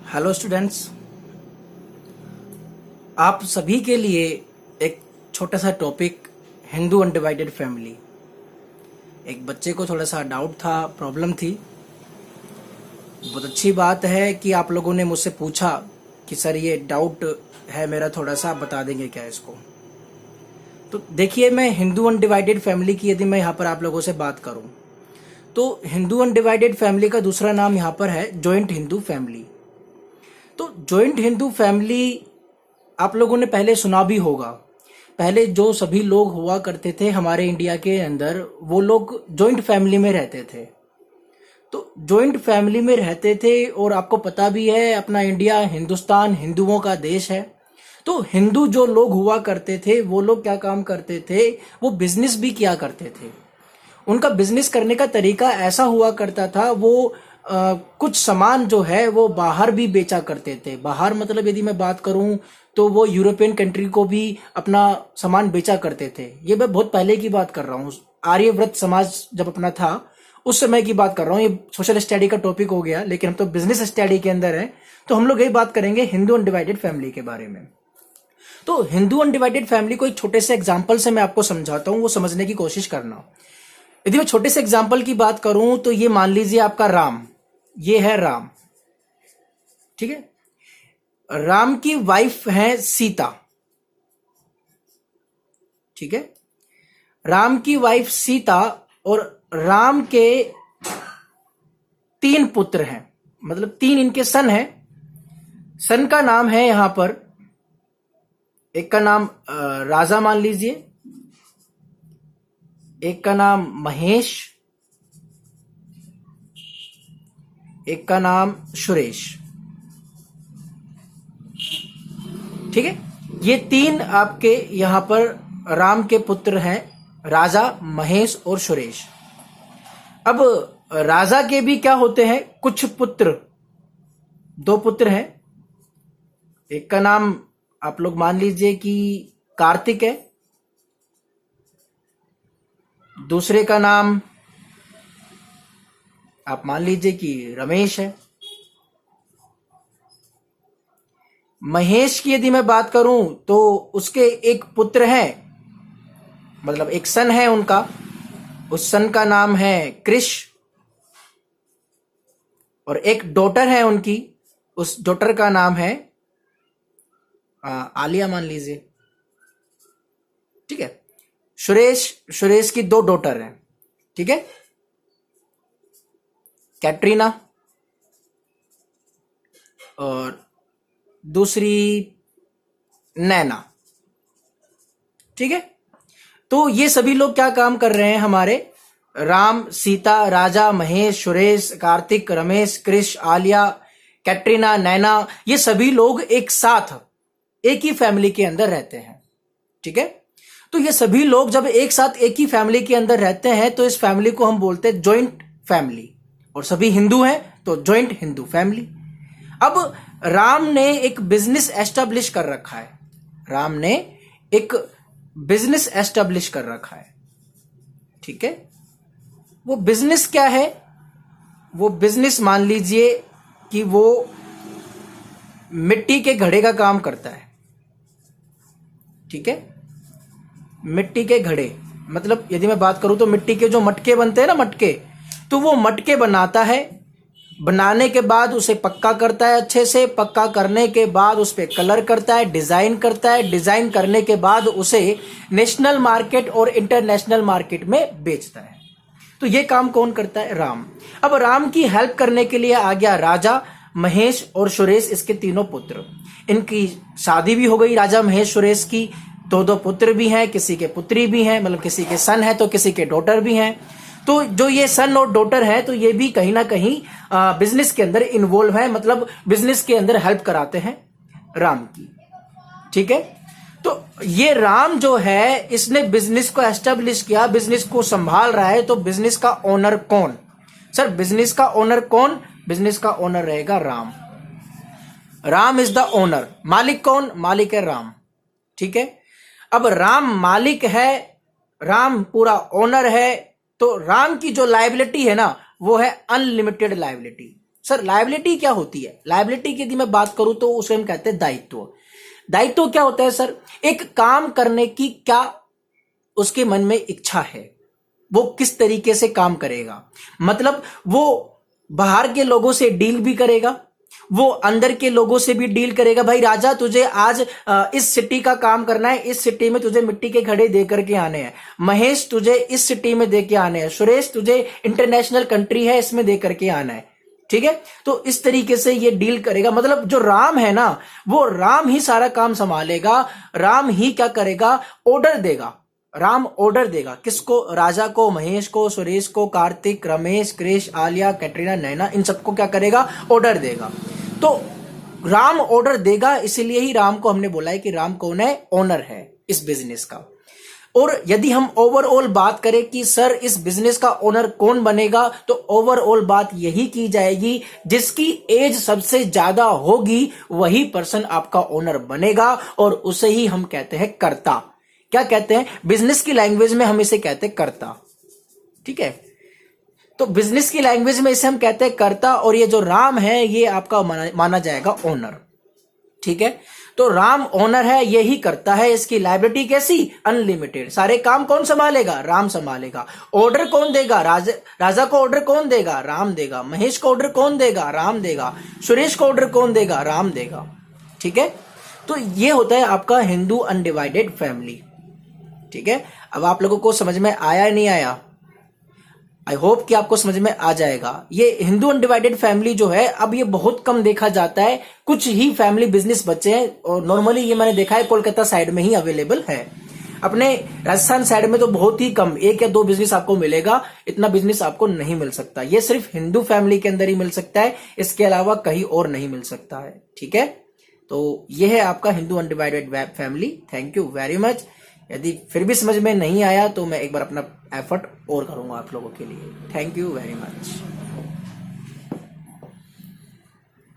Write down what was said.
Hello students, आप सभी के लिए एक छोटा सा टॉपिक हिंदू अनडिवाइडेड फैमिली। एक बच्चे को थोड़ा सा डाउट था, प्रॉब्लम थी। बहुत अच्छी बात है कि आप लोगों ने मुझसे पूछा कि सर ये डाउट है मेरा, थोड़ा सा आप बता देंगे क्या इसको। तो देखिए, मैं हिंदू अनडिवाइडेड फैमिली की यदि मैं यहाँ पर आप लोगों से बात करूँ तो हिंदू अनडिवाइडेड फैमिली का दूसरा नाम यहाँ पर है जॉइंट हिंदू फैमिली। तो जॉइंट हिंदू फैमिली आप लोगों ने पहले सुना भी होगा। पहले जो सभी लोग हुआ करते थे हमारे इंडिया के अंदर, वो लोग जॉइंट फैमिली में रहते थे। तो जॉइंट फैमिली में रहते थे, और आपको पता भी है अपना इंडिया, हिंदुस्तान हिंदुओं का देश है। तो हिंदू जो लोग हुआ करते थे वो लोग क्या काम करते थे, वो बिजनेस भी किया करते थे। उनका बिजनेस करने का तरीका ऐसा हुआ करता था, वो कुछ सामान जो है वो बाहर भी बेचा करते थे। बाहर मतलब यदि मैं बात करूं तो वो यूरोपियन कंट्री को भी अपना सामान बेचा करते थे। ये मैं बहुत पहले की बात कर रहा हूँ, आर्यव्रत समाज जब अपना था उस समय की बात कर रहा हूँ। ये सोशल स्टडी का टॉपिक हो गया, लेकिन हम तो बिजनेस स्टडी के अंदर हैं, तो हम लोग यही बात करेंगे हिंदू अनडिवाइडेड फैमिली के बारे में। तो हिंदू अनडिवाइडेड फैमिली को एक छोटे से एग्जाम्पल से मैं आपको समझाता हूँ, वो समझने की कोशिश करना। यदि मैं छोटे से एग्जाम्पल की बात करूं तो ये मान लीजिए आपका राम, ये है राम, ठीक है। राम की वाइफ है सीता, ठीक है। राम की वाइफ सीता, और राम के 3 पुत्र हैं, मतलब 3 इनके सन हैं। सन का नाम है यहां पर, एक का नाम राजा मान लीजिए, एक का नाम महेश, एक का नाम सुरेश, ठीक है। ये 3 आपके यहां पर राम के पुत्र हैं, राजा, महेश और सुरेश। अब राजा के भी क्या होते हैं, कुछ पुत्र, 2 पुत्र हैं। एक का नाम आप लोग मान लीजिए कि कार्तिक है, दूसरे का नाम आप मान लीजिए कि रमेश है। महेश की यदि मैं बात करूं तो उसके एक पुत्र है, मतलब एक सन है उनका, उस सन का नाम है कृष, और एक डॉटर है उनकी, उस डॉटर का नाम है आलिया मान लीजिए, ठीक है। सुरेश की 2 डॉटर हैं, ठीक है, कैटरीना और दूसरी नैना, ठीक है। तो ये सभी लोग क्या काम कर रहे हैं, हमारे राम, सीता, राजा, महेश, सुरेश, कार्तिक, रमेश, कृष, आलिया, कैटरीना, नैना, ये सभी लोग एक साथ एक ही फैमिली के अंदर रहते हैं, ठीक है। तो ये सभी लोग जब एक साथ एक ही फैमिली के अंदर रहते हैं तो इस फैमिली को हम बोलते हैं जॉइंट फैमिली, और सभी हिंदू हैं तो जॉइंट हिंदू फैमिली। अब राम ने एक बिजनेस एस्टेब्लिश कर रखा है, राम ने एक बिजनेस एस्टेब्लिश कर रखा है, ठीक है। वो बिजनेस क्या है, वो बिजनेस मान लीजिए कि वो मिट्टी के घड़े का काम करता है, ठीक है। मिट्टी के घड़े मतलब यदि मैं बात करूं तो मिट्टी के जो मटके बनते हैं ना, मटके, तो वो मटके बनाता है। बनाने के बाद उसे पक्का करता है, अच्छे से पक्का करने के बाद उस पर कलर करता है, डिजाइन करता है, डिजाइन करने के बाद उसे नेशनल मार्केट और इंटरनेशनल मार्केट में बेचता है। तो ये काम कौन करता है, राम। अब राम की हेल्प करने के लिए आ गया राजा, महेश और सुरेश, इसके 3 पुत्र। इनकी शादी भी हो गई, राजा महेश सुरेश की 2 पुत्र भी हैं, किसी के पुत्री भी हैं, मतलब किसी के सन है तो किसी के डॉटर भी हैं। तो जो ये सन और डॉटर है तो ये भी कहीं ना कहीं बिजनेस के अंदर इन्वॉल्व है, मतलब बिजनेस के अंदर हेल्प कराते हैं राम की, ठीक है। तो ये राम जो है, इसने बिजनेस को एस्टेब्लिश किया, बिजनेस को संभाल रहा है। तो बिजनेस का ओनर कौन, सर बिजनेस का ओनर कौन, बिजनेस का ओनर रहेगा Ram. Ram is the owner, मालिक कौन, मालिक है राम, ठीक है। अब राम मालिक है, राम पूरा ओनर है, तो राम की जो लायबिलिटी है ना, वो है अनलिमिटेड लायबिलिटी। सर लायबिलिटी क्या होती है? लायबिलिटी की यदि मैं बात करूं तो उसे हम कहते हैं दायित्व। दायित्व क्या होता है सर? एक काम करने की क्या उसके मन में इच्छा है, वो किस तरीके से काम करेगा। मतलब वो बाहर के लोगों से डील भी करेगा, वो अंदर के लोगों से भी डील करेगा। भाई राजा, तुझे आज इस सिटी का काम करना है, इस सिटी में तुझे मिट्टी के घड़े दे करके आने हैं। महेश, तुझे इस सिटी में दे के आने हैं। सुरेश, तुझे इंटरनेशनल कंट्री है, इसमें दे करके आना है। ठीक है, तो इस तरीके से ये डील करेगा। मतलब जो राम है ना, वो राम ही सारा काम संभालेगा, राम ही क्या करेगा, ऑर्डर देगा। राम ऑर्डर देगा किसको? राजा को, महेश को, सुरेश को, कार्तिक, रमेश, क्रिश, आलिया, कैटरीना, नैना, इन सबको क्या करेगा? ऑर्डर देगा। तो राम ऑर्डर देगा, इसीलिए ही राम को हमने बोला है कि राम कौन है? ओनर है इस बिजनेस का। और यदि हम ओवरऑल बात करें कि सर इस बिजनेस का ओनर कौन बनेगा, तो ओवरऑल बात यही की जाएगी, जिसकी एज सबसे ज्यादा होगी वही पर्सन आपका ओनर बनेगा, और उसे ही हम कहते हैं कर्ता। क्या कहते हैं? बिजनेस की लैंग्वेज में हम इसे कहते हैं कर्ता। ठीक है, तो बिजनेस की लैंग्वेज में इसे हम कहते हैं कर्ता, और ये जो राम है ये आपका माना जाएगा ओनर। ठीक है, तो राम ओनर है, ये ही करता है। इसकी लायबिलिटी कैसी? अनलिमिटेड। सारे काम कौन संभालेगा? राम संभालेगा। ऑर्डर कौन देगा? राजा को ऑर्डर कौन देगा? राम देगा। महेश को ऑर्डर कौन देगा? राम देगा। सुरेश को ऑर्डर कौन देगा? राम देगा। ठीक है, तो ये होता है आपका हिंदू अनडिवाइडेड फैमिली। ठीक है, अब आप लोगों को समझ में आया या नहीं आया? आई होप कि आपको समझ में आ जाएगा। ये हिंदू अनडिवाइडेड फैमिली जो है, अब ये बहुत कम देखा जाता है, कुछ ही फैमिली बिजनेस बचे हैं, और नॉर्मली ये मैंने देखा है कोलकाता साइड में ही अवेलेबल है। अपने राजस्थान साइड में तो बहुत ही कम, 1 या 2 बिजनेस आपको मिलेगा, इतना बिजनेस आपको नहीं मिल सकता। ये सिर्फ हिंदू फैमिली के अंदर ही मिल सकता है, इसके अलावा कहीं और नहीं मिल सकता है। ठीक है, तो ये है आपका Hindu undivided family. Thank you very much. यदि फिर भी समझ में नहीं आया तो मैं एक बार अपना एफर्ट और करूंगा आप लोगों के लिए। Thank you very much.